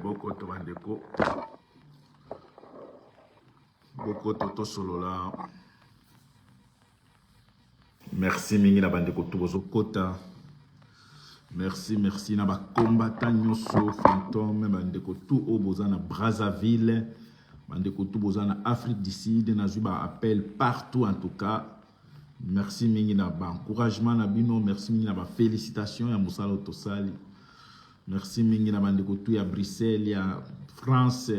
Bokoto bandeko. Bokoto to solo là. Merci mingi na bandeko tubozo kota. Merci na ba combattant nyoso fantôme bandeko tout au bozana Brazzaville. Bandeko tout bozana Afrique du Sud na zuba appel partout en tout cas. Merci mingi na ba encouragement na bino, merci mingi na ba félicitations ya musala tosali. Merci mingi na bandeko tout ya Bruxelles, ya France,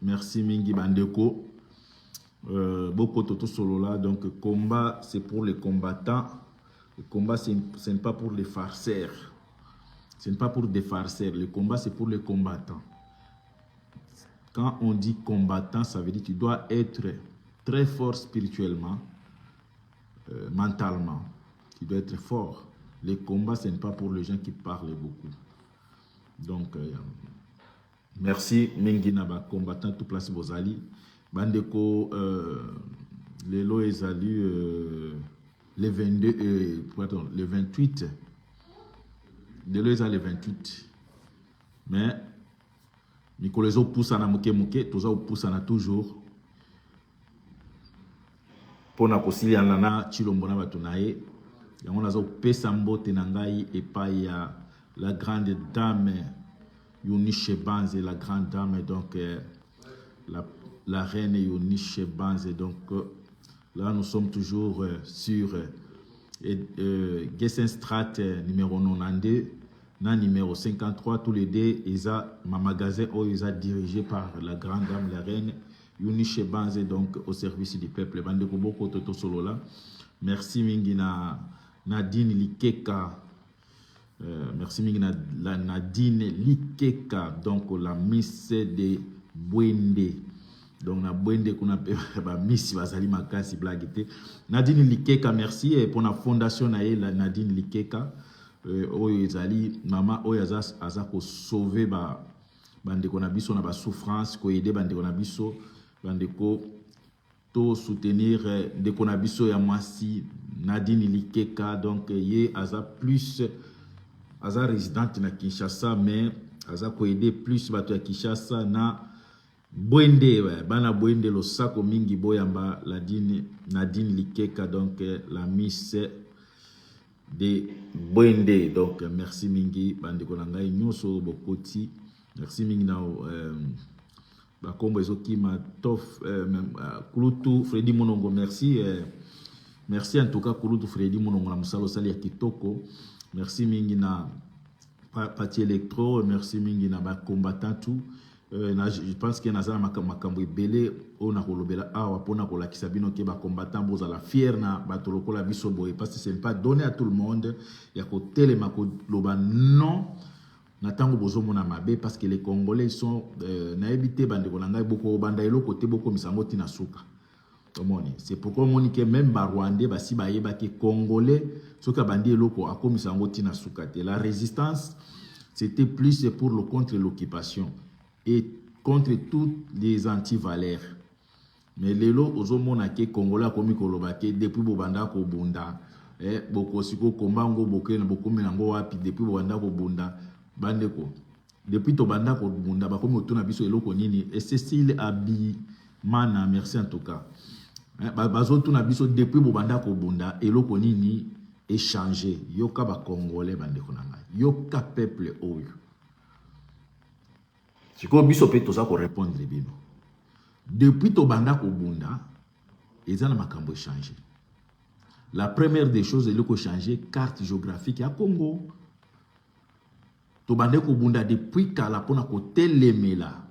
merci mingi bandeko. Beaucoup de solo là, donc combat c'est pour les combattants, le combat ce n'est pas pour les farceurs, ce n'est pas pour des farceurs, le combat c'est pour les combattants. Quand on dit combattant, ça veut dire que tu dois être très fort spirituellement, mentalement, tu dois être fort. Le combat ce n'est pas pour les gens qui parlent beaucoup. Donc merci mingi na ba combattant tout place bozali. Bandeko, les lois ezali le 22, pardon, le 28. Les lois ezali le 28. Mais, Mikolezo pousse na moke, toza pousse na toujours. Pona kosili anana chilombo na bato na ye. Yango nazo pesa mbote na ngai epai ya la grande dame Eunice Banze, la grande dame, donc la reine Eunice Banze. Donc là, nous sommes toujours sur Gessenstrat numéro 92, numéro 53. Tous les deux, ma magasin est dirigé par la grande dame, la reine Eunice Banze, donc au service du peuple. Bandeko boko toto solo là. Merci mingi na Nadine Likeka. Merci mingi na Nadine Likeka, donc la miss de Bwende. Donc na Bwende kuna ba miss bazali makasi blague te. Nadine Likeka, merci pour la fondation na la Nadine Likeka. Oyo ezali mama oyo aza ko sauver ba bandeko na biso na ba souffrance, ko aider bandeko na biso, bandeko to soutenir ndeko na biso ya mwasi Nadine Likeka. Donc ye aza plus aza résidente na Kinshasa, mais aza ko aider plus bato ya Kinshasa na Bwende, bana Bwende lo sako mingi boyamba Nadine Likeka, donc la miss de Bwende. Donc merci mingi bandeko na ngai nyoso bokoti. Merci mingi na bakombo ezoki matof Kulutu Freddy Monongo, merci merci en tout cas Kulutu Freddy Monongo na musalo sali ya kitoko. Merci mingi na Pati Electro, merci mingi na ba combattant tout. Je pense que naza makambo ebele ona kolobela awa pona kolakisa bino ke ba combattant bozala fier na bato lokola biso boye, parce que ce n'est pas donné à tout le monde ya ko telema ko loba non na tango bozomona mabe, parce que les Congolais sont na ebité bandeko na ngai boko banda eloko te boko misango tina suka. C'est pourquoi on dit que même ba Rwandais basi ba yeba ke Congolais soka bandi eloko akomisango tina suka te. La résistance c'était plus pour le contre l'occupation et contre tous les anti-valeurs. Mais lelo ozomona ke Congolais komi kolobake depuis bobanda ko bunda boko siko kombango bokena bokomenango wapi depuis bobanda ko bunda bandeko depuis to banda ko bunda bakomi otuna biso eloko nini. Et Cécile Abimana, merci en tout cas. Bazo tuna biso depuis bobanda ko bunda eloko nini échanger. Yoka ba Congolais bandeko nanga, yoka peuple oyo siko biso pe toza ko répondre bino. Depuis to banda ko bunda ezana makambo échanger. La première des choses eloko changer carte géographique ya Congo. To banda ko bunda depuis kala pona ko telemela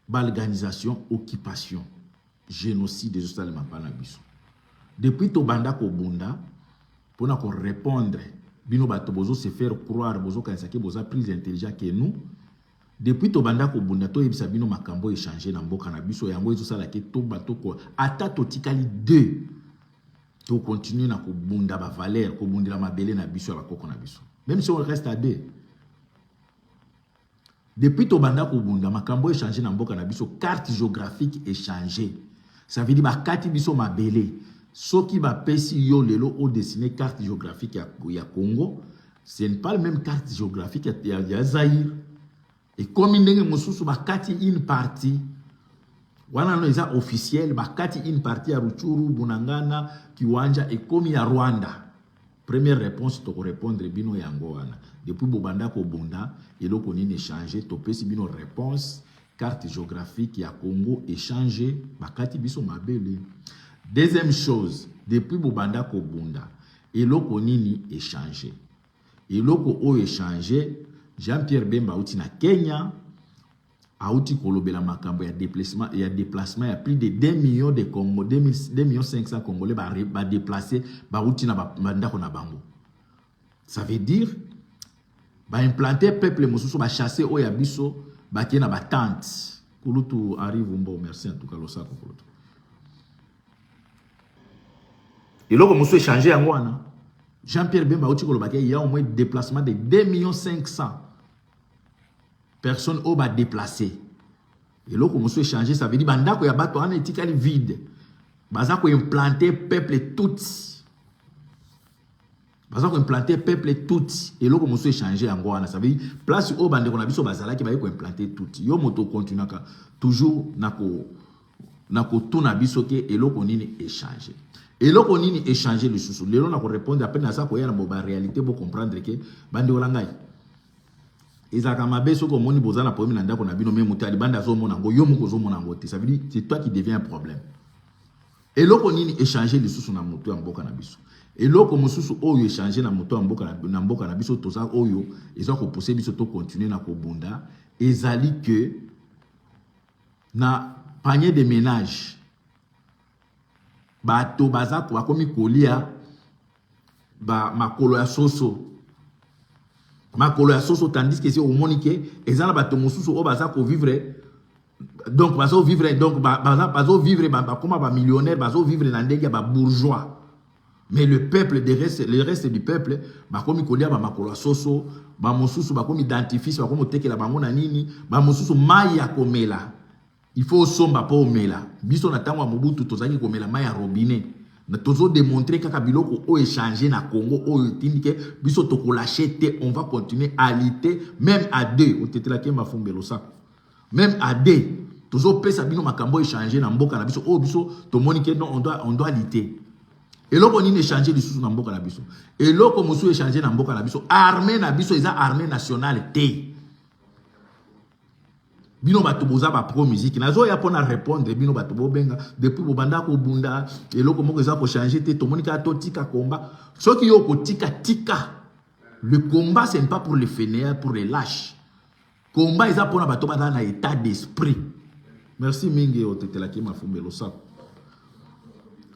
balganisation, occupation, génocide des Osalema pana biso. Depuis to banda ko bunda pona ko répondre bino bato bozo se faire croire bozo kanisa ke boza plus intelligent que nous. Depuis to banda ko bunda to yebisa bino makambo échanger na mboka na biso yango ezosala ke to bato ko ata to tikali 2 to continue na ko bunda ba valeur ko bundila mabele na biso ya bakoko na biso, même si on reste à 2. Depuis to banda ko bunda makambo échanger na mboka na biso, carte géographique échanger. Ça veut dire ba kati biso mabele soki ba pesi yo lelo o dessiner carte géographique ya Congo, ce n'est pas la même carte géographique ya Zaïre. Et comme il y a une partie, wana no eza officiel, bakati une partie à Ruchuru, Bunangana, Kiwanja, et comme il y a Rwanda. Première réponse, tu peux répondre, bino yango wana. Depuis Bobanda ko Bunda, et là qu'on échangé, tu peux si bino réponse, carte géographique, il y a Congo échangé, bakati biso mabele. Deuxième chose, depuis Bobanda ko Bunda, et là qu'on échangé. Et là qu'on échangé, Jean-Pierre Bemba outi na Kenya, Aouti kolobela makambo ya déplacement, il y a déplacement, il y a plus de 2 millions de Congo, 2 millions 500 Congolais ba déplacer ba outi na bandako na bango. Ça veut dire ba implanter peuple mosusu ba chasser oya biso ba ki na ba tente. Kulutu arrive mbo, merci en tout cas losako kulutu. Et là comme ça changer yango wana. Jean-Pierre Bemba outi kolobaki il y a au moins déplacement de 2 millions 500 personnes au bas déplacées. Et là, comme on se changer, ça veut dire que y bato ana etikali vide. Baza ko implanter peuple tout. Baza ko implanter peuple tout. Et là, comme on se changer en Goana, ça veut dire place au bande qu'on a biso bazala qui va ko implanter tout. Yo moto continue toujours nako tuna biso ke et là qu'on ni échanger. Et là qu'on ni échanger le sous. Les on a répondre à peine à ça ko ya na réalité pour comprendre que bande olangai. Ezaka mabe soko moni bozana problème na ndako na bino même mutali banda zo mona ngo yo muko zo mona ngo te, ça veut dire c'est toi qui deviens un problème. Et loko nini échanger les sous na moto ya mboka na biso. Et loko mususu oyo échanger na moto ya mboka na biso toza oyo ezwa ko pousser biso to continuer na ko bunda ezali que na panier de ménage bato baza ko bakomi kolia ba makolo ya soso. Makolo ya soso, tandis que c'est au monique, et ça, bato mosusu o baza ko vivre, donc bazo vivre, donc bazo vivre, comme ba millionnaire, bazo vivre dans des ba bourgeois. Mais le peuple, le reste du peuple, ba komi kolia ba makolo ya soso, ba mosusu ba komi identifier, ba komi teke la bango na nini, ba mosusu mai ya komela. Il faut somba po omela. Biso na tango Mobutu tozaki komela mai ya robinet. Nous avons démontré que biloko o échangé na Congo o tindike biso to ko lâcher, on va continuer à lutter même à deux o tete la ke mafumbelo ça même à deux toujours pesa bino makambo échangé na mboka na biso o biso to monique non on doit lutter et là on échanger les sous na mboka na biso et là comme on échanger na mboka na biso armée na biso eza armée nationale té bino bato boza ba pro musique nazo ya pona répondre bino bato bobenga depuis bobanda ko bunda et loko moko za ko changer te to monika to tika combat ce qui yo ko tika le combat c'est pas pour les fainéants pour les lâches combat eza pona bato ba na état d'esprit merci mingi o tetela ki mafumbelo sa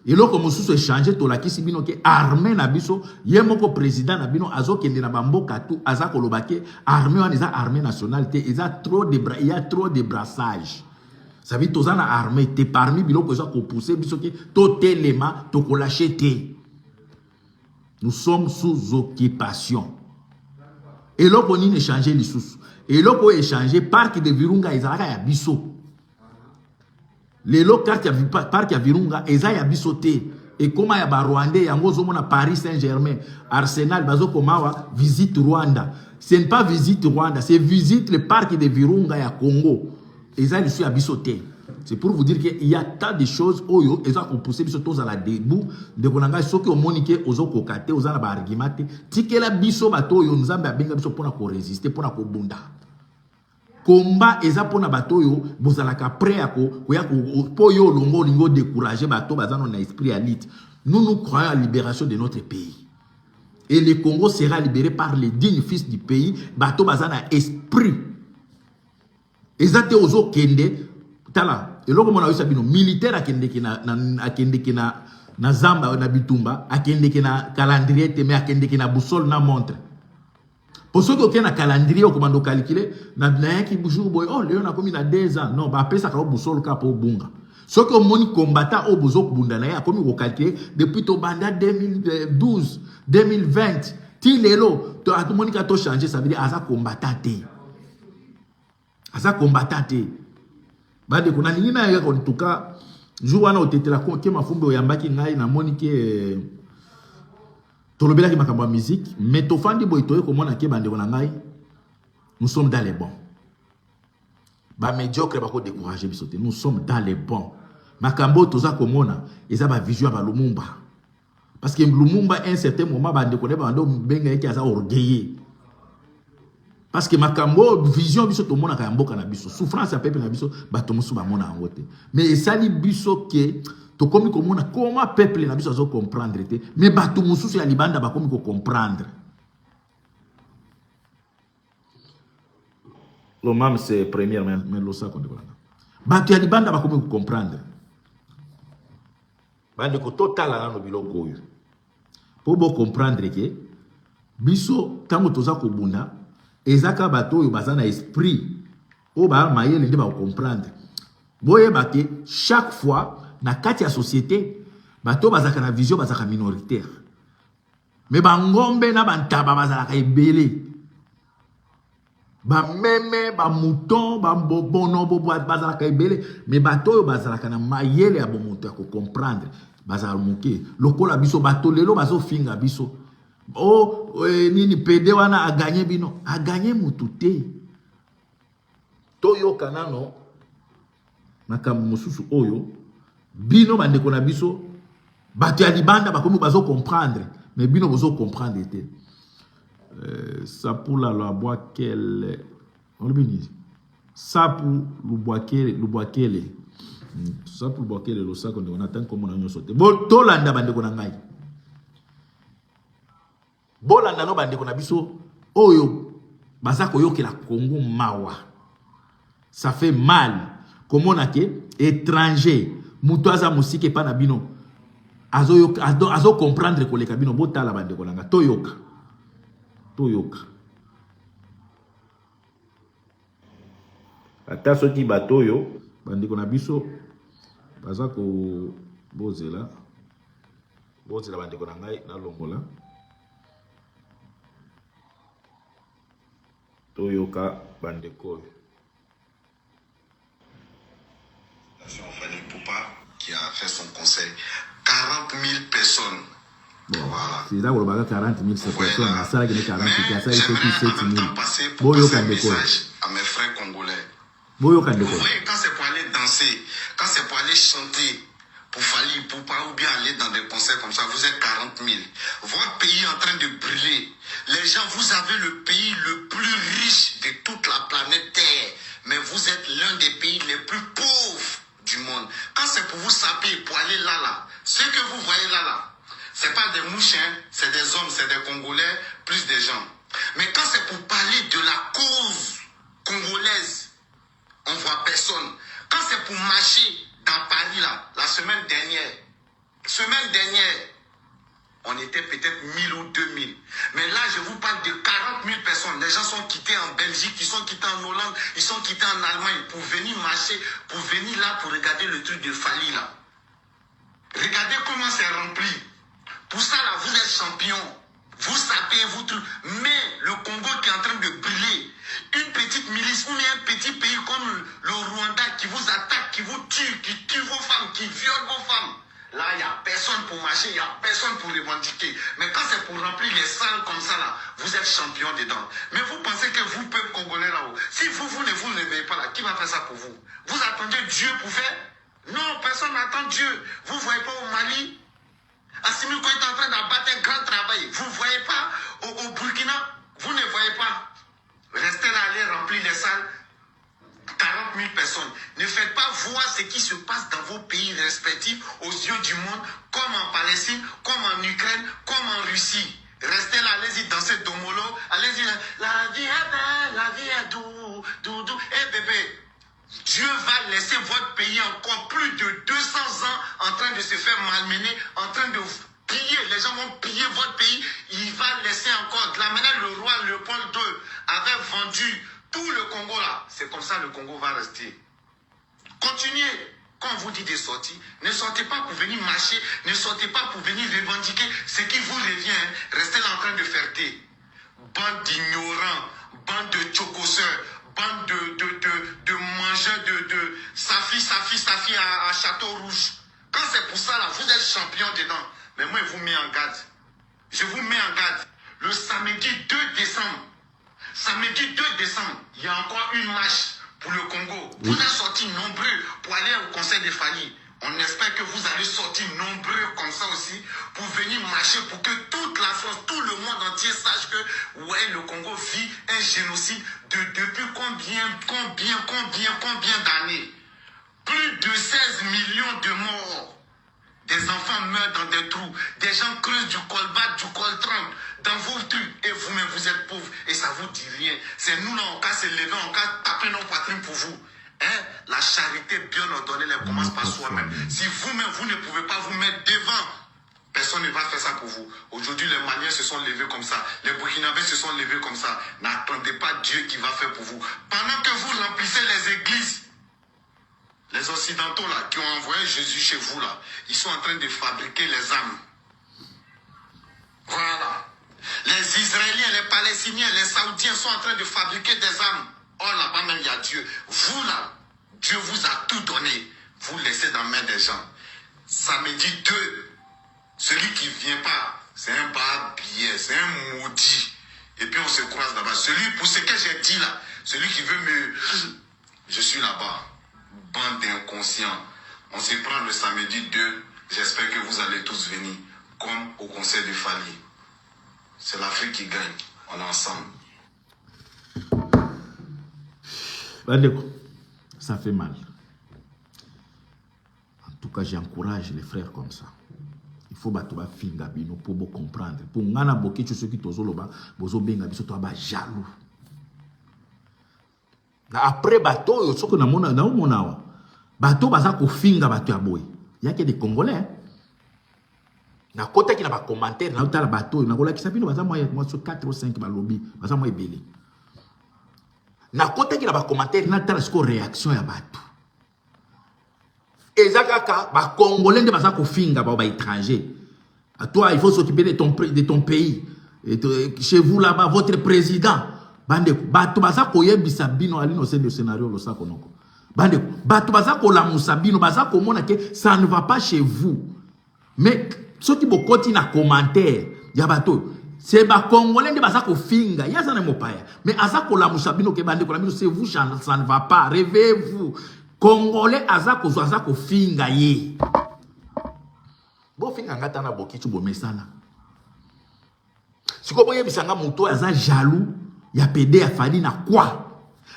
et là comme sous échanger to la kisi bino ke armée na biso ye moko président na bino azo kende na bamboka tout aza kolobake armée wana eza armée nationale te eza trop de il y a trop de brassage ça veut dire tozana armée te parmi biloko eza ko pousser biso ke to telema to ko lâcher te nous sommes sous occupation et là on y échanger les sous et là on échanger parc de Virunga ezalaka ya biso. Les locaux parc ya Virunga eza ya bisoté et comment ya ba Rwandais yango zo mona Paris Saint-Germain Arsenal bazo komawa visite Rwanda, ce n'est pas visite Rwanda, c'est visite le parc de Virunga ya Congo eza ici ya bisoté. C'est pour vous dire qu'il y a tant de choses oyo eza ko pousser biso tous à la debout de konanga soki o monique ozo kokate oza na ba argumenté tikela biso bato oyo nzambe abenga biso pona ko résister pona ko bunda. Combat eza pona bato yo bozalaka prêt ako koya po yo longo lingo décourager bato bazano na esprit à lutte. Nous croyons à la libération de notre pays. Et le Congo sera libéré par les dignes fils du pays, bato bazana esprit. Ezate ozo kende tala eloko mona yosa bino militaire akende na zamba na bitumba akende na calendrier te mais akende na boussole na montre. Pour ceux qui ont un calendrier, on commande calculer, na qui bouge boy, oh Léon a commis na 2 ans, non, bah après ça quand boussole cap au bunga. Ceux qui ont moni combattant au bouzok bunda na a commis au calculer depuis ton banda 2012, 2020, ti lelo, to a moni ka to changer, ça veut dire asa combattant te. Asa combattant te. Ba de kona nina ya en tout cas, jour wana otetela ko ke mafumbe oyambaki ngai na moni ke tolobela ki makambo musique mais tofandi boy toye komona ke bande na ngai nous sommes dans les bons Ba médiocre bako décourager bisote. Nous sommes dans les bons. Makambo toza komona, eza ba vision ba Lumumba. Parce que Lumumba à un certain moment ba ndeko ba ndo benga yeki aza orgueillé. Parce que makambo vision biso to mona ka mboka na biso. Souffrance ya peuple na biso ba to musu ba mona ngote. Mais esali biso ke to komi komona comment peuple na biso azo comprendre te. Mais ba to musu ya libanda ba komi ko comprendre. Le même c'est première mais lo sa ko de bana. Ba to ya libanda ba komi ko comprendre. Bande ko total na no biloko oyo. Pour bon comprendre que biso tango toza ko bunda ezaka bato oyo baza na esprit o ba mayele nde ba comprendre. Boye bake chaque fois na kati ya société bato bazaka na vision bazaka minoritaire. Mais ba ngombe na bantaba bazaka ebele. Ba meme ba mouton ba bono bobo bazaka ebele mais bato oyo bazaka na mayele ya bomoto ya ko comprendre. Bazar moke lokola biso bato lelo bazo finga biso nini pede wana a gagné bino a gagné mutute toyo kanano makambo mususu oyo bino bandeko na biso bato ya libanda bakomi bazo comprendre mais bino bazo comprendre te ça pour la loi qu'elle on le bénit ça pour le boakele ça pour boire le sac on attend comme on a une sauté bon tolanda bande ko na ngai bolanda no bande ko na biso oyo bazako yokela Congo mawa ça fait mal comme on a que étranger muto aza musike pa na bino azo comprendre ko le kabino botala bande ko nanga toyoka ata soki batoyo bandeko na biso baza ko bozela bandeko na ngai na longola toyoka bandeko Fanny Poupa qui a fait son conseil 40 000 personnes. Bon, voilà. C'est là où on a 40 000 personnes, Voilà. ça qui est 40 000, ça J'aimerais qui en même temps passer Bon, un message à mes frères congolais. Vous voyez, quand c'est pour aller danser, quand c'est pour aller chanter, pour Fally Poupa ou bien aller dans des concerts comme ça, vous êtes 40 000. Votre pays est en train de brûler. Les gens, vous avez le pays le plus riche de toute la planète Terre, mais vous êtes l'un des pays les plus pauvres du monde. Quand c'est pour vous saper, pour aller là, ce que vous voyez là, c'est pas des mouches, hein, c'est des hommes, c'est des Congolais, plus des gens. Mais quand c'est pour parler de la cause congolaise, on voit personne. Quand c'est pour marcher dans Paris, là, la semaine dernière, on était peut-être 1000 ou 2000. Mais là, je vous parle de 40 000 personnes. Les gens sont quittés en Belgique, ils sont quittés en Hollande, ils sont quittés en Allemagne pour venir marcher, pour venir là, pour regarder le truc de Fally, là. Regardez comment c'est rempli. Pour ça, là, vous êtes champion. Vous sapez, vous truc. Mais le Congo qui est en train de brûler, une petite milice ou un petit pays comme le Rwanda qui vous attaque, qui vous tue, qui tue vos femmes, qui viole vos femmes. Là, il n'y a personne pour marcher, il n'y a personne pour revendiquer. Mais quand c'est pour remplir les salles comme ça, là, vous êtes champion dedans. Mais vous pensez que vous, peuple congolais là-haut, si vous ne vous levez pas là, qui va faire ça pour vous? Vous attendez Dieu pour faire? Non, personne n'attend Dieu. Vous ne voyez pas au Mali? Assimi Goïta est en train d'abattre un grand travail. Vous ne voyez pas au Burkina? Vous ne voyez pas? Restez là, allez remplir les salles. 40 000 personnes. Ne faites pas voir ce qui se passe dans vos pays respectifs aux yeux du monde, comme en Palestine, comme en Ukraine, comme en Russie. Restez là, allez-y danser Domolo, allez-y, la vie est belle, la vie est doux. Eh bébé, Dieu va laisser votre pays encore plus de 200 ans en train de se faire malmener, en train de piller. Les gens vont piller votre pays. Il va laisser encore. De la manière le roi Léopold II avait vendu tout le Congo là, c'est comme ça le Congo va rester. Continuez. Quand on vous dit de sortir, ne sortez pas pour venir marcher, ne sortez pas pour venir revendiquer ce qui vous revient. Restez là en train de faire thé. Bande d'ignorants, bande de chocoseurs, bande de mangeurs de Safi à Château Rouge. Quand c'est pour ça là, vous êtes champion dedans. Mais moi, je vous mets en garde. Je vous mets en garde. Le samedi 2 décembre, il y a encore une marche pour le Congo. Vous êtes sortis nombreux pour aller au conseil des familles. On espère que vous allez sortir nombreux comme ça aussi pour venir marcher, pour que toute la France, tout le monde entier sache que ouais, le Congo vit un génocide depuis combien d'années? Plus de 16 millions de morts. Des enfants meurent dans des trous. Des gens creusent du colbat, du coltran dans vos trucs. Et vous-même, vous êtes pauvres. Et ça vous dit rien. C'est nous là, on casse se lever, on casse taper nos poitrines pour vous. Hein? La charité bien ordonnée, elle commence par soi-même. Si vous-même, vous ne pouvez pas vous mettre devant, personne ne va faire ça pour vous. Aujourd'hui, les Maliens se sont levés comme ça. Les Burkinabés se sont levés comme ça. N'attendez pas Dieu qui va faire pour vous. Pendant que vous remplissez les églises, les Occidentaux là, qui ont envoyé Jésus chez vous là, ils sont en train de fabriquer les âmes. Voilà. Les Israéliens, les Palestiniens, les Saoudiens sont en train de fabriquer des âmes. Oh là-bas même, il y a Dieu. Vous là, Dieu vous a tout donné. Vous laissez dans la main des gens. Samedi 2, celui qui ne vient pas, c'est un barbier, c'est un maudit. Et puis on se croise là-bas. Celui, pour ce que j'ai dit là, celui qui veut me... Je suis là-bas. Bande d'inconscients. On se prend le samedi 2. J'espère que vous allez tous venir, comme au conseil de Fali. C'est l'Afrique qui gagne. On est ensemble. Ça fait mal. En tout cas, j'encourage les frères comme ça. Il faut que tu finga bino pour comprendre. Pour ngana boki tu ceux qui tozoloba, bozo benga biso to ba jaloux. Après bateau yo soko na mona wa. Bateau baza ko finga bateau ya boy. Y'a que des Congolais. Na kota ki na ba commentaire na utala bateau na kola kisabino baza moi sur 4 ou 5 ba lobby, baza moi ebele. Na kota ki na ba commentaire na tala siko réaction ya bateau. Ezakaka ba Congolais de baza ko finga ba étranger. À toi il faut s'occuper de ton pays. Et chez vous là-bas votre président bande bato baza ko yebisa bino ali no scénario lo sa konoko. Bande bato baza ko la musabino baza ko mona que ça ne va pas chez vous. Mais ceux qui bokoti na commentaire ya bato c'est ba Congolais de baza ko finga ya ça ne mo pas. Mais aza ko la musabino ke bande ko la bino c'est vous ça ne va pas. Réveillez-vous. Congolais azako finga ye. Bo finga ngata na boki tu bo mesana. Siko boye bisanga muto aza jaloux ya PD ya Fali na quoi?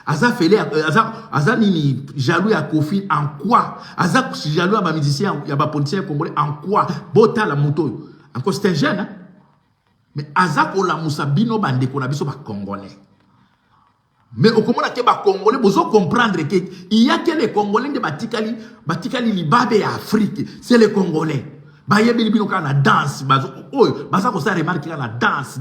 Aza fele aza nini jaloux ya Kofi en quoi? Aza jaloux ya ba musicien ya ba politicien congolais en quoi? Bota la muto. Encore c'est un jeune hein? Mais azako la musabino bande ko na biso ba Congolais. Mais au comment que les Congolais, vous comprendre que il y a que les Congolais de Batikali Libabe et Afrique, c'est les Congolais. Bayebi bino kana danse, oh, baza ko sa remarque kana danse.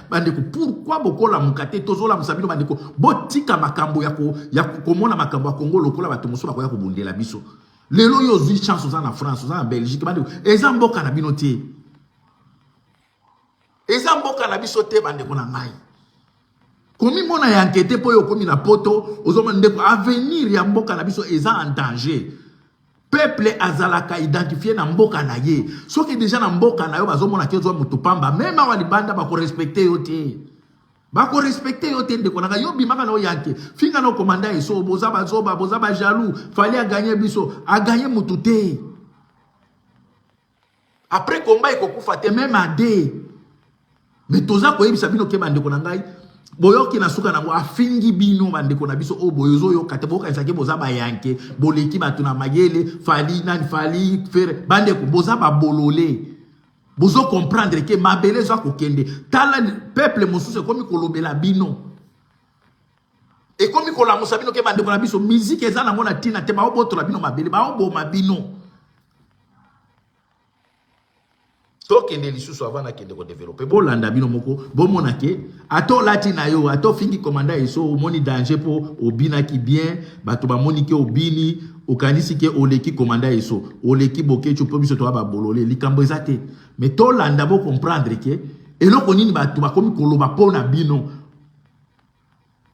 Bandeko pourquoi boko la mukate tozo la musabino bandeko botika makambo ya komona makambo ya Congo lokola bato muso bakoya ko bondela biso. Lelo yo zi chance za na France, za na Belgique bandeko ezamboka na bino te. Ezamboka na biso te bandeko na ngai. Komi mona ya enquête po yo komi na poto ozomandeko avenir ya mboka na biso eza en danger. Peuple azalaka identifié na mboka na ye. Soki déjà na mboka na yo bazomona ke zo mutupamba même wa libanda ba ko respecter yo te. Ba ko respecter yo te ndeko na yo bimaka na yo yanke. Finga no komanda eso boza ba jaloux, fallait a gagner biso, a gagner mutu te. Après combat ekokufa te même à dé. Mais toza ko yebisa bino ke bandeko na ngai boyoki na suka nango afingi bino bandeko na biso o boyozo yo kate boka isake boza ba yanke boleki batu na mayele Fali faire bandeko boza ba bolole bozo comprendre que mabele za ko kende tala peuple mosusu komi kolobela bino e komi kola musabino ke bandeko na biso musique eza na ngona tina te ba oboto la bino mabele ba oboma bino. Toke ne lisusu avant na kende ko développer bo landa bino moko bo mona ke ato lati na yo ato fingi komanda iso moni danger po obina ki bien bato ba moni ke obini okanisi ke oleki komanda iso oleki boke tu po biso to ba bolole likambo ezate mais to landa bo comprendre ke eloko nini bato ba komi koloba pona bino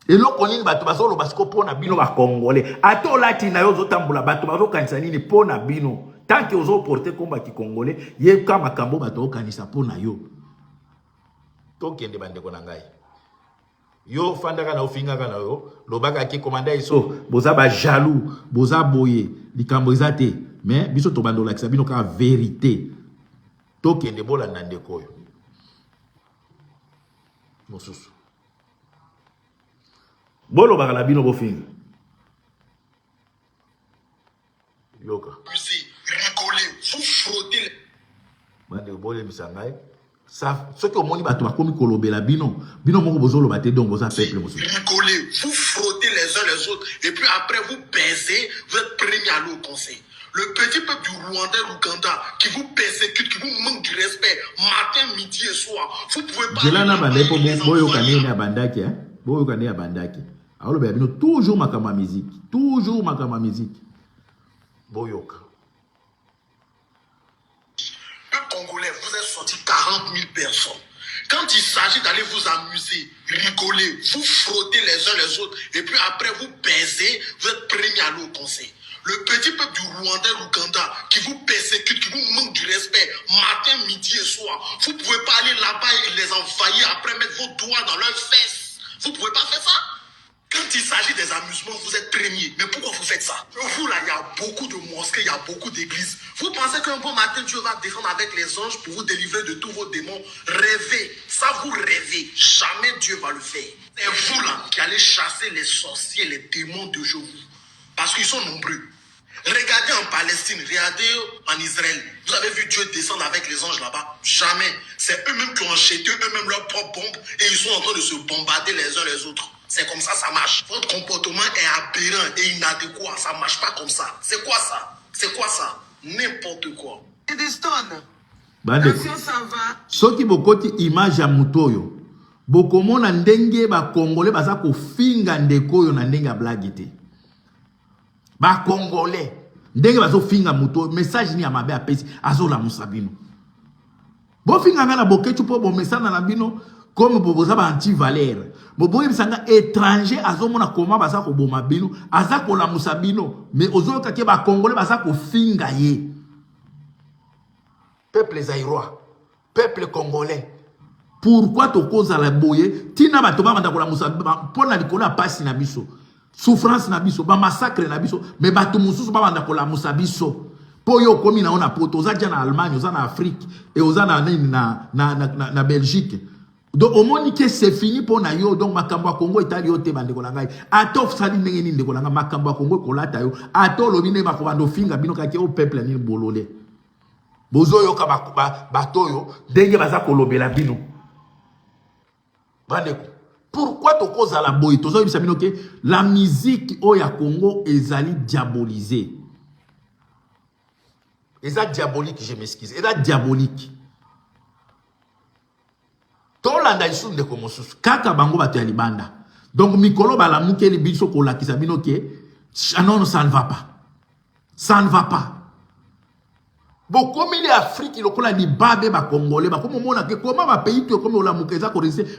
eloko nini bato ba solo basiko pona bino ba Congolais ato lati na yo zotambola bato ba zokanisa nini pona bino. Tant que vous avez porté combat qui Congolais, il y a comme un cambo bateau kanisa pour na yo. Donc il y a des bandes konangai. Yo fandaka na ofinga kana yo lobaka ki commandant iso boza ba jaloux boza boye likambo ezate mais biso to bando lakisa bino ka vérité to kende bola ndande koyo mosusu bolo bakala bino bofinga yoka rigoler vous frottez bande bole bisangai ça ce que moni bato bakomi kolobela bino moko bozolo bate donc boza peuple mosusu rigoler vous frottez les uns les autres et puis après vous baisez vous êtes premier à l'eau au conseil. Le petit peuple du Rwanda et Ouganda qui vous persécute, qui vous manque du respect matin, midi et soir. Vous pouvez pas. Jelana bande po boyo kanene abandaki hein. Boyo kanene abandaki. Alors ben bino toujours makama musique, toujours makama musique. Boyoka. Le Congolais, vous êtes sorti 40 000 personnes. Quand il s'agit d'aller vous amuser, rigoler, vous frotter les uns les autres, et puis après vous baisez, vous êtes premier à l'eau au conseil. Le petit peuple du Rwanda et Ouganda qui vous persécute, qui vous manque du respect matin, midi et soir. Vous pouvez pas aller là-bas et les envahir après mettre vos doigts dans leurs fesses. Vous pouvez pas faire ça. Quand il s'agit des amusements, vous êtes premier. Mais pourquoi vous faites ça? Vous là, il y a beaucoup de mosquées, il y a beaucoup d'églises. Vous pensez qu'un bon matin, Dieu va descendre avec les anges pour vous délivrer de tous vos démons? Rêvez. Ça, vous rêvez. Jamais Dieu va le faire. C'est vous là qui allez chasser les sorciers, les démons de Jéhovah. Parce qu'ils sont nombreux. Regardez en Palestine, regardez en Israël. Vous avez vu Dieu descendre avec les anges là-bas? Jamais. C'est eux-mêmes qui ont jeté eux-mêmes leurs propres bombes et ils sont en train de se bombarder les uns les autres. C'est comme ça marche. Votre comportement est aberrant et inadéquat. Ça marche pas comme ça. C'est quoi ça? C'est quoi ça? N'importe quoi. Et des stone. Bande. Soki bokoti image ya mutoyo. Bokomona ndenge ba Congolais baza ko finga ndeko yo na ndenge ya blague te. Ba Congolais ndenge bazo finga muto message ni ya mabe apesi azola musabino. Bo finga ngana bokechu po bo message na bino comme boboza ba anti-valeur. Boboye bisanga étranger azomona koma baza ko boma bino, aza ko la musabino, mais ozoka ke ba Congolais baza ko finga ye. Peuple zaïrois, peuple congolais. Pourquoi to koza la boye tina bato ba manda ko la musabino pona likola pasi na biso. Souffrance na biso, ba massacre na biso, mais bato mususu ba banda ko la musabiso. Po yo komi na ona poto, oza dia na Allemagne, oza na Afrique, et oza na Belgique. Donc au moins que c'est fini pour na yo, donc makambo ya Congo etali yo te bande ko langai. Atof sali ndenge ni ndeko langa makambo ya Congo ko lata yo. Ato lobine ba ko bando finga bino kake o peuple ni bolole. Bozo yo ka bato yo, ndenge baza ko lobela bino. Bande ko. Pourquoi tu causes à la boy? La musique au Congo est diabolisée. C'est diabolique, je m'excuse. C'est diabolique. Tolanda isu de comme sous. Kaka bango batu ya libanda. Donc mikolo bala muke li biso kola kisabino ke. Non, ça ne va pas. Ça ne va pas. Bon, comme il est Afrique, il y a des babes congolais, comme on a comment va pays comme on l'a mukeza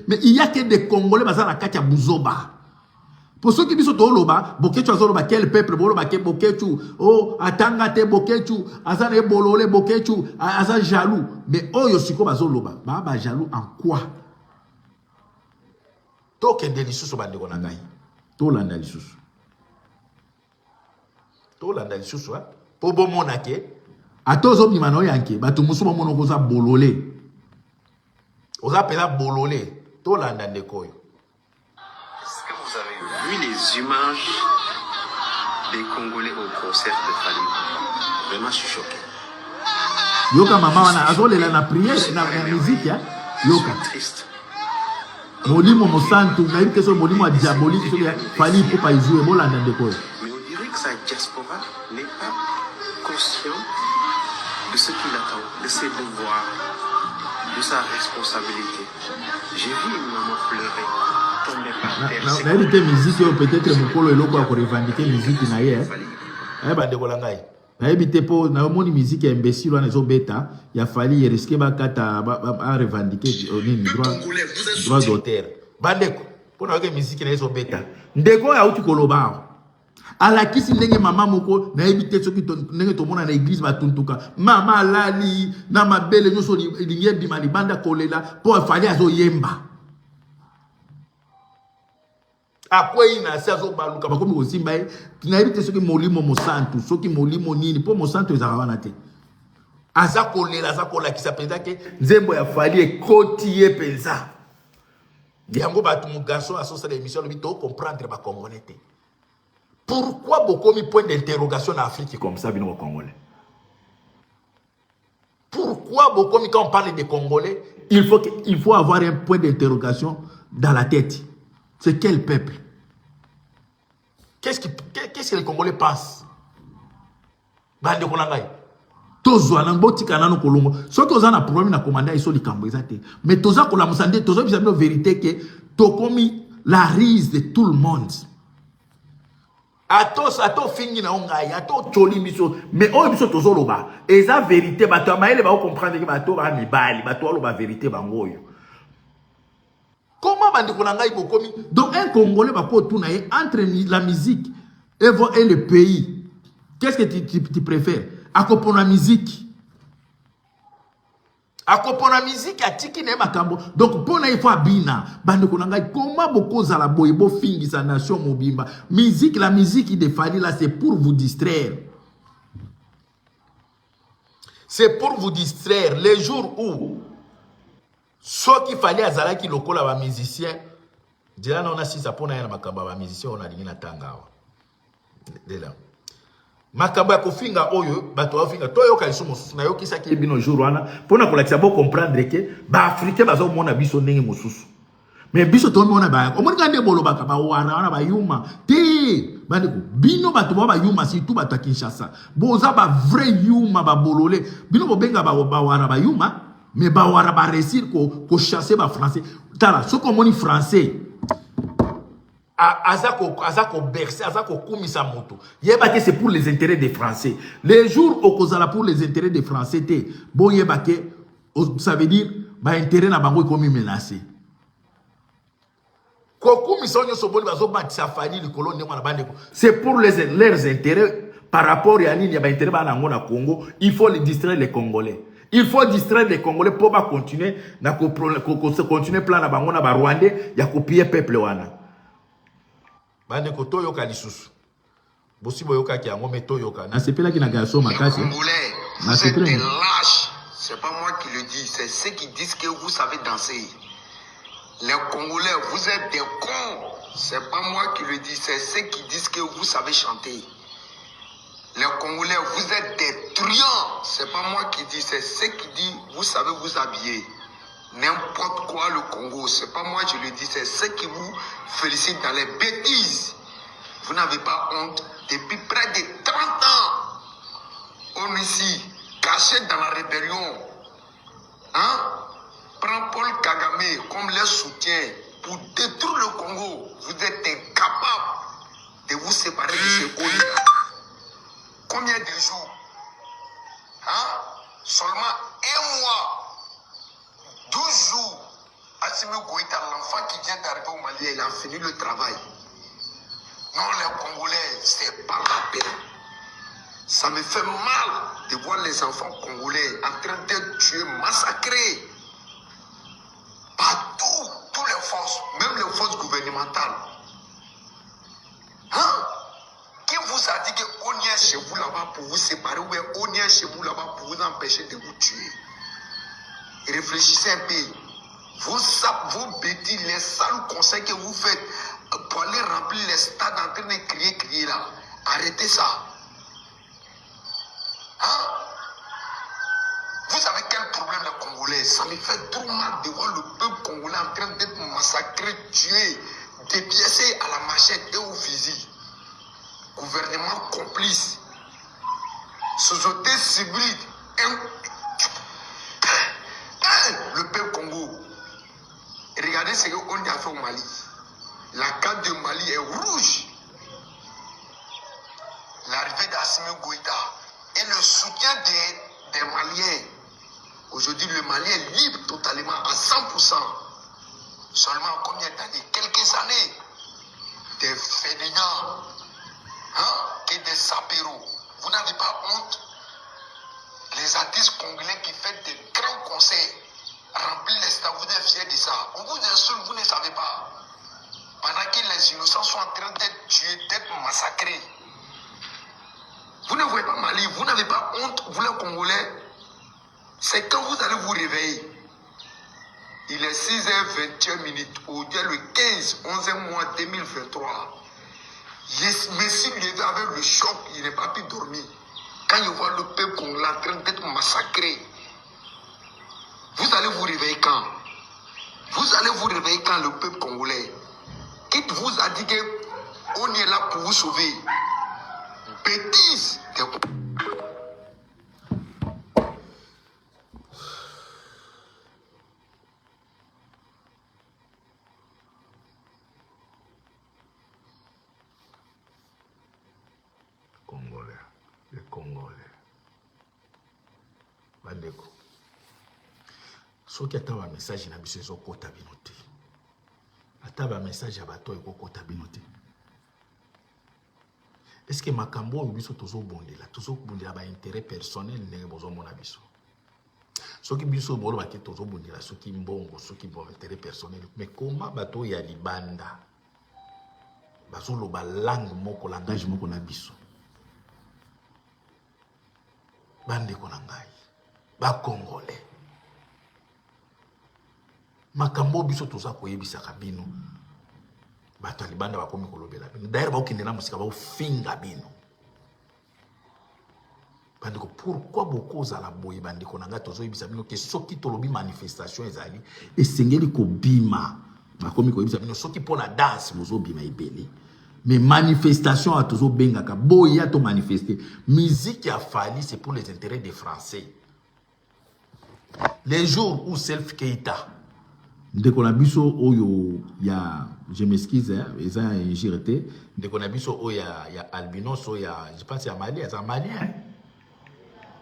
mais il y a que des Congolais qui sont à Katia Bouzoba. Pour ceux qui disent au Loba, Bokechu Azoloba, quel peuple, Boloba, Bokechu, oh, Atangate, Bokechu, Azane Bolole, Bokechu, Azan jaloux. Mais oh, Yosiko Bazoloba, Baba jaloux en quoi? Token délicieux sur Bande Gonagai. Tolanda délicieux. Tolanda délicieux, pour bon monake. Atozo bimano yanke batu musuma mono koza bololé. Oza pela bololé. To landa ndekoyo. Est-ce que vous avez vu les images des Congolais au concert de Fali? Vraiment, je suis choqué. Yoka mama wana azolela na prière na musique ya. Yoka. Triste. Molimo mosantu na yike so molimo diabolique so ya Fali pour pas jouer bolanda ndekoyo. Mais on dirait que sa diaspora n'est pas conscient de ce qu'il attend, de ses devoirs, de sa responsabilité. J'ai vu une maman pleurer, tomber par terre. Na yike musique peut-être mukolo eloko ya ko revendiquer musique na ye. Bande kolangai. Na yebite po na omoni musique ya imbécile wana zo beta ya Fali risquer ba kata ba revendiquer ni droit d'auteur. Bande ko pona ke musique na zo beta. Ndeko ya uti kolobao. ala kisi ndenge mama moko na ebite soki ndenge to mona na église batuntuka mama lali na mabele nyoso lingi bima libanda kolela po afali azo yemba Après il na sa zo baluka ba komi osimba na hérité soki molimo mosantu soki molimo nini po mosantu ezaka te aza kolela aza kolakisa penza ke nzembo ya fali ekoti ye penza yango bato mu garçon asosala émission lobi to comprendre ba congolais te. Pourquoi beaucoup mis point d'interrogation en Afrique comme ça bino congolais? Pourquoi beaucoup mis quand on parle des Congolais, il faut avoir un point d'interrogation dans la tête. C'est quel peuple? Qu'est-ce que les Congolais pensent? Bande konangai. Tozo na botika na no kolongo. So toza na problème na commander iso likambo ezate. Mais toza ko la musande tozo bizana vérité que to komi la rise de tout le monde. Ato fingi na ongai, ato choli biso, mais o biso tozo loba. Eza vérité bato maele ba comprendre que bato ba mibali, bato loba vérité bangoyo. Comment bande konangai bokomi? Donc un Congolais ba ko tuna entre la musique et le pays. Qu'est-ce que tu préfères? Accompagner la musique. Accompagner la musique à tiki ne makambo. Donc pour il faut abina. Bande konangai comment beaucoup za la boyebo fingi sa nation mobimba. Musique la musique de Fali là c'est pour vous distraire. C'est pour vous distraire les jours où ce qu'il fallait azala ki lokola ba musicien. Déjà on a si ça pona na makamba ba musicien on a lingina tangawa. De là. Makambo ya kofinga oyo bato bafinga toyo kaliso mosusu na yo kisa ki bino jour wana pona kolakisa bo comprendre que ba africain bazo mona biso ndenge mosusu mais biso to mona ba omoni kande bolo baka ba wana ba yuma te bandeko bino bato ba yuma surtout bato Kinshasa boza ba vrai yuma ba bolole bino bo benga ba wana ba yuma mais ba wana ba réussir ko chasser ba français tala ce qu'on moni français Azako bercer, Azako kumisa moto. Yebake c'est pour les intérêts des Français. Les jours où kozala pour les intérêts des Français te, bon yebake, ça veut dire ba intérêt na bango komi menacé. C'est pour leurs intérêts par rapport à l'île ba intérêt ba na Congo, il faut les distraire les Congolais. Il faut distraire les Congolais pour pas continuer na continuer plan na bango na ba Rwandais ya copier peuple wana. Bande ko toyoka lisusu bosi boyoka ki yango me toyoka na sepela ki na gaso makasi na sepela des lâches. C'est pas moi qui le dis, c'est ceux qui disent que vous savez danser. Les Congolais, vous êtes des cons. C'est pas moi qui le dis, c'est ceux qui disent que vous savez chanter. Les Congolais, vous êtes des truands. C'est pas moi qui dis, c'est ceux qui disent vous savez vous habiller. N'importe quoi le Congo, c'est pas moi je le dis, c'est ceux qui vous félicitent dans les bêtises. Vous n'avez pas honte. Depuis près de 30 ans, on est ici, caché dans la rébellion. Hein? Prends Paul Kagame comme leur soutien pour détruire le Congo. Vous êtes incapable de vous séparer de ce Congo. Combien de jours? Hein? Seulement un mois. 12 jours, Assimi Goïta, l'enfant qui vient d'arriver au Mali, il a fini le travail. Non, les Congolais, c'est pas la peine. Ça me fait mal de voir les enfants congolais en train d'être tués, massacrés. Partout, toutes les forces, même les forces gouvernementales. Hein? Qui vous a dit qu'on y est chez vous là-bas pour vous séparer ou bien on y est chez vous là-bas pour vous empêcher de vous tuer? Réfléchissez un peu. Vos bêtises, les sales conseils que vous faites pour aller remplir les stades en train de crier là. Arrêtez ça. Hein? Vous savez quel problème les Congolais? Ça me fait trop mal de voir le peuple congolais en train d'être massacré, tué, dépiécé à la machette et au fusil. Gouvernement complice. Société civile. Le peuple Congo. Regardez ce qu'on a fait au Mali. La carte de Mali est rouge. L'arrivée d'Assimi Goïta et le soutien des Maliens. Aujourd'hui, le Mali est libre totalement à 100%. Seulement combien d'années? Quelques années. Des fainéants. Hein? Et des sapéros. Vous n'avez pas honte? Les artistes congolais qui font des grands concerts, remplis les stades, vous êtes fiers de ça. On vous insulte, vous ne savez pas. pendant que les innocents sont en train d'être tués, d'être massacrés. Vous ne voyez pas Mali, vous n'avez pas honte, vous les Congolais. C'est quand vous allez vous réveiller. Il est 6h21 aujourd'hui, le 15, 11e mois 2023. Messi levé avec le choc, il n'est pas pu dormir. Quand il voit le peuple congolais en train d'être massacré, vous allez vous réveiller quand? Vous allez vous réveiller quand le peuple congolais? Qui vous a dit qu'on est là pour vous sauver? Bêtise! Congolais, les Congolais. Bandeko. Soki ata ba message na biso ezokota bino te. Ata ba message ya bato ekokota bino te. Est-ce que makambo oyo biso tozobondela ba intérêt personnel ndenge bozomona biso? Soki biso boloba ke tozobondela soki mbongo, soki bon intérêt personnel, mais comment bato ya libanda bazoloba langue moko, langage moko na biso? Bandeko na ngai, ba Congolais. Makambo biso toza koyebisaka bino. Bato libanda bakomi kolobela bino. D'ailleurs bakokende na musika bakofinga bino. Bandeko, pourquoi bokozala boye bandeko na ngai tozoyebisa bino ke soki tolobi manifestation ezali esengeli kobima. Bakomi koyebisa bino soki pona danse bozobima ebele. Mais manifestation à toujours bengaka boya to manifester. Musique a fallu, c'est pour les intérêts des Français. Les jours où Self Keita de Konabiso oyo ya, je m'excuse, ils ont ingéré. De Konabiso oyo ya albinos oyo, je pense à Mali, c'est malien.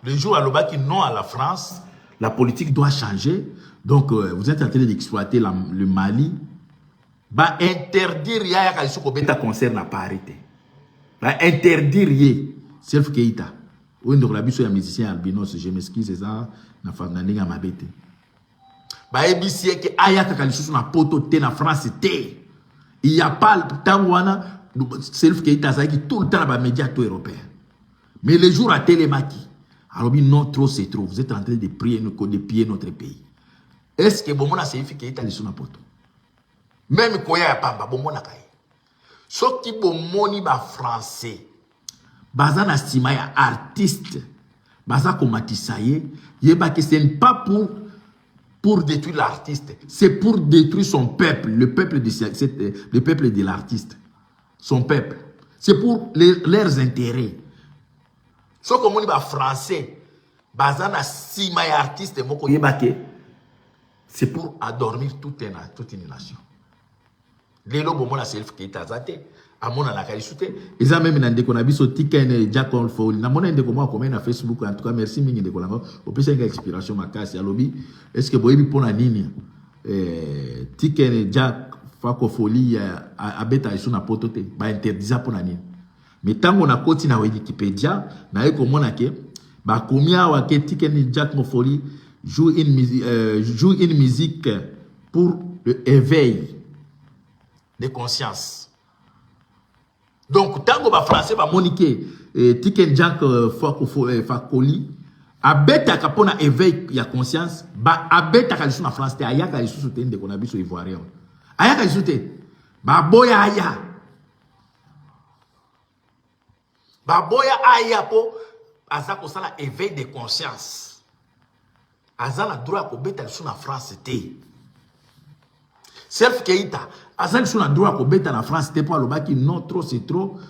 Le jour à l'obaki non à la France, la politique doit changer. Donc vous êtes en train d'exploiter le Mali. Ba interdire ya kalisu ko beta concert na pas arrêté. Ba interdire ye Self Keita. Ou ndo la biso ya musicien albinos, je m'excuse ça na fanda ndinga mabete. Ba ebisi ke aya kalisu na poto te na France te. Il y a pas tangwana Self Keita ça qui tout le temps ba médias tout européens. Mais le jour à Télémaki, alors non trop c'est trop. Vous êtes en train de prier notre pays. Est-ce que bon mona Self Keita kalisu na poto? Même koya ya pamba bomona kai. Soki bomoni ba français. Baza na stima ya artiste. Baza komatisaye. Yeba que ce n'est pas pour détruire l'artiste. C'est pour détruire son peuple. Le peuple de l'artiste. Son peuple. C'est pour leurs intérêts. Soki bomoni ba français. Baza na stima ya artiste. Moko yeba que c'est pour adormir toute une nation. Les lobes mon Self Keita zate amona la kalisute ils ont même ndeko na biso Tiken Jack Fall na mona ndeko mo comme na Facebook. En tout cas merci mingi ndeko lango opesa nga inspiration makasi ya lobi. Est-ce que boyebi pona nini Tiken Jack Fakofoli abeta iso na poto te ba interdisa pona nini? Mais tango na koti na Wikipédia na eko mona ke ba komia wa ke Tiken Jack Fakofoli joue une musique pour le éveil de conscience. Donc, tango ba français ba monique Tiken Jack Fakoli abeta kapona éveil ya conscience ba abeta kalisu na France te ayaka kalisu te ndeko na biso ivoirien. Ayaka kalisu te ba boya aya. Ba boya aya po azako sala éveil de conscience. Azala droit ko beta kalisu na France te. Self Keita azali sur la droit ko beta na France te po alobaki non trop c'est trop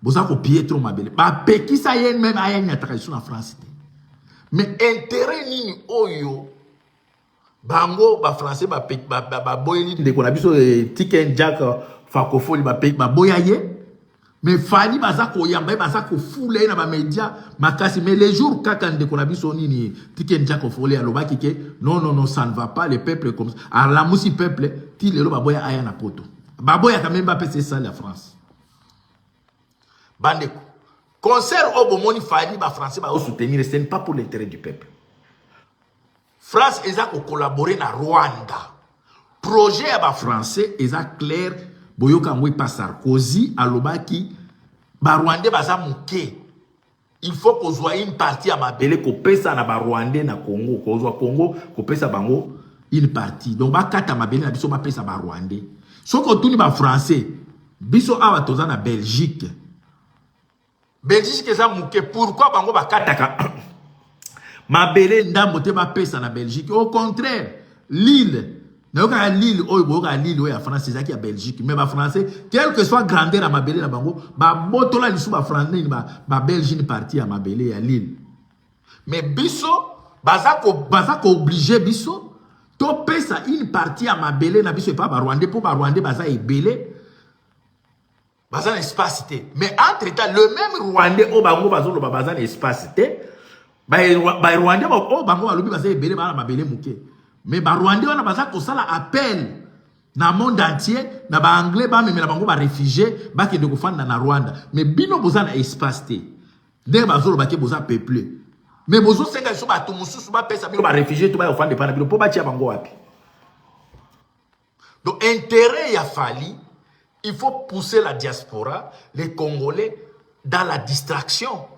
boza ko pied trop mabele ba peki sa yen même ayen ataka sur la France te. Mais intérêt nini oyo bango ba français ba boyeli de ko na biso Tiken Jack Fakofoli ba peki ba boyaye. Mais fali baza ko yamba baza ko foule na ba média makasi. Mais les jours kaka ndeko na biso nini Tiken Jack Fakofoli alobaki ke non ça ne va pas le peuple comme ça. Alors la musi peuple ti lelo baboya aya na poto. Baboya quand même pas passer ça la France. Bandeko. Concert au bomoni fali ba français ba soutenir, ce n'est pas pour l'intérêt du peuple. France eza ko collaborer na Rwanda. Projet ba français eza clair boyoka ngwe pa Sarkozy alobaki ba Rwandais baza muke. Il faut qu'on soit une partie à mabele ko pesa na ba Rwandais na Congo, ko soit Congo ko pesa bango une partie. Donc ba kata mabele na biso ba pesa ba Rwandais. So ko tuni ba français, biso awa toza na Belgique. Belgique eza muke, pourquoi bango ba kataka mabele ndambo te ba pesa na Belgique? Au contraire, Lille na Lille Lille ya France c'est ça qui a Belgique, mais ba français quel que soit grandeur à mabele na bango ba botola lisu ba français ba Belgique partie à mabele ya Lille. Mais biso baza ko obligé biso to pesa une partie à mabele na biso pas ba Rwandais pour ba Rwandais baza ebele baza na espace té. Mais entre temps le même Rwandais au bango bazo lo baza na espace té ba Rwandais au bango alobi baza ebele ba na mabele muke. Mais ba Rwandais wana baza ko sala appel na monde entier na ba anglais ba memela bango ba réfugiés ba ke de ko fanda na Rwanda. Mais bino boza na espace té ndenge bazolo ba ke boza peuplé. Mais bozo senga so ba to mususu ba pesa bino ba réfugiés to ba ofanda pa na bino po ba tia bango wapi. Donc intérêt ya fali, il faut pousser la diaspora, les Congolais dans la distraction.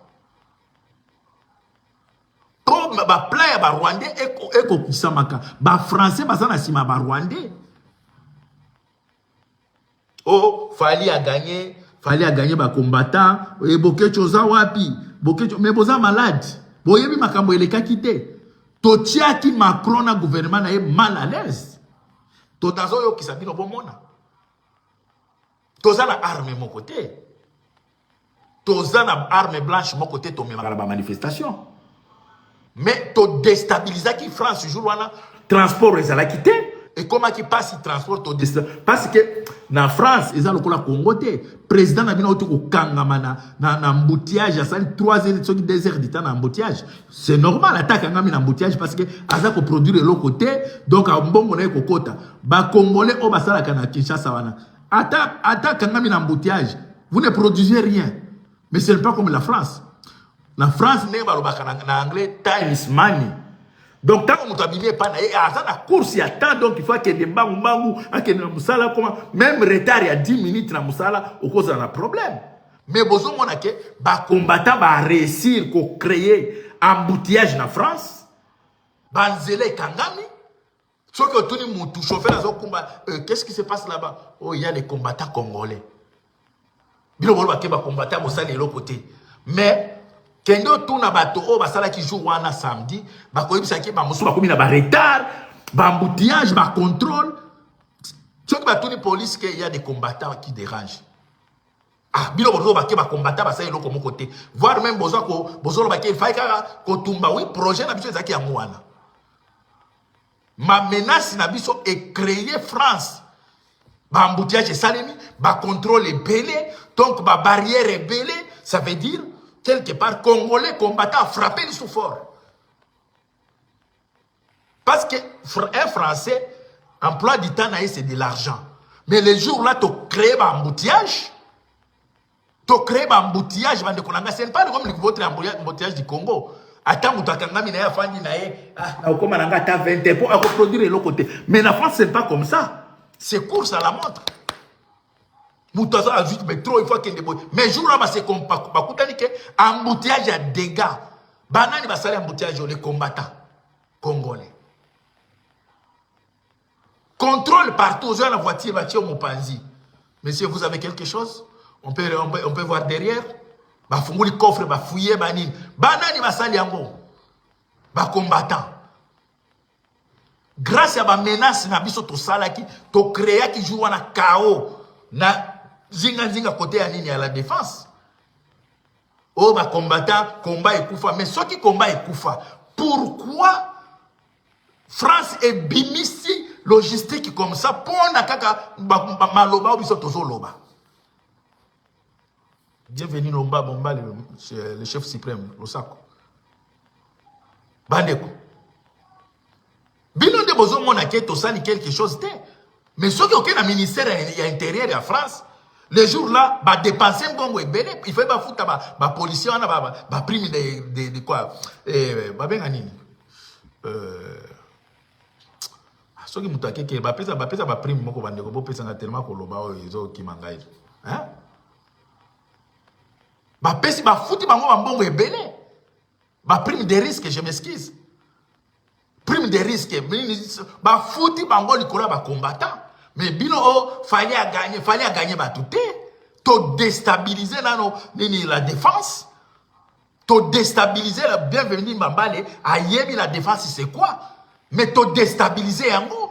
Comme ba playa ba Rwandais eko kisamaka ba français bazana sima ba Rwandais. Oh, fali a gagné ba combattant et bokecho za wapi bokecho mais boza malade boyebi makambo eleka kite to tiaki Macron na gouvernement na mal à l'aise to dazo yo kisabino bomona to za na arme mon côté to za na arme blanche mon côté to me ba manifestation. Mais tu déstabilises qui France jour wana transport ezala quitté et comment qui passe il transport to parce que na France ils ont le Congo té président na bino to kangama na embouteillage ça 3 heures 2 heures de temps na embouteillage c'est normal attaque ngami na embouteillage parce que aza ko produire l'autre côté donc a mbongo na kokota ba congolais o basala kana Kinshasa wana attaque ngami na embouteillage vous ne produisez rien mais ce n'est pas comme la France. La France n'est pas en anglais, time is money. Donc, tant qu'on ne pas la course, il y a temps, donc il faut que des bangou, même retard, il y a 10 minutes dans Moussala, au cause d'un problème. Mais besoin de que les combattants vont réussir à créer un embouteillage en France. Banzele Kangami. Sauf que tout le monde, chauffeur dans un combat, qu'est-ce qui se passe là-bas? Oh, il y a les combattants congolais. Il y a des combattants de l'autre côté. Mais, kendo tuna bato o basala ki jour wana samedi ba koyebisa ki ba musu ba komi na ba retard ba embouteillage ba contrôle ceux qui ba tuni police que il y a des combattants qui dérangent ah bilo bozo ba ke ba combattants ba sa eloko mo côté voir même bozo ba ke fa ka ko tumba oui projet na biso ezaki ya mwana ma menace na biso est créer France ba embouteillage salemi ba contrôle belé donc ba barrière belé ça veut dire quelque part, Congolais combattants frapper le sous-fort. Parce qu'un Français, emploi du temps, c'est de l'argent. Mais les jours-là, tu crées un embouteillage. Tu crées un embouteillage. Ce n'est pas comme votre embouteillage du Congo. Attends, tu as mis un fandi, tu as 20 pour produire l'autre côté. Mais la France, ce n'est pas comme ça. C'est course à la montre. Moutazo a juste mais trop il faut qu'il y ait des mais jour là c'est comme pas que embouteillage à dégâts banani va saler embouteillage les combattants congolais contrôle partout dans la voiture va tirer mon panzi. Monsieur, vous avez quelque chose on peut voir derrière ba funguli coffre ba fouiller banani va saler yango ba combattants grâce à ba menace na biso to sala ki to créer qui joue na chaos na zinga côté à ligne à la défense. Oh, bah, combattant, combat et koufa. Mais ceux qui combat et koufa, pourquoi France est bimisi logistique comme ça pour nakaka maloba ou biso tozo loba. Bienvenue Lomba Bomba, le chef suprême, Losako. Bandeko. Bino de bozo monake to sali quelque chose de. Mais ceux qui ont un ministère intérieur en France, les jours-là, bah dépenser un bon et il faut pas foutre ma policier, on a bah prime de quoi, bah ben anini, Ce qui m'a dit que ma prime, moi, je tellement que ils ont qui m'engagent. Hein? Ma fouti, ma bon rebelle. Ma prime de risque, je m'excuse. Prime de risque, ma fouti, ma combattant. Mais bino, fallait gagner, tout. To déstabiliser la défense. To déstabiliser la bienvenue Mambale. Ayemi la défense, c'est quoi? Mais to déstabiliser en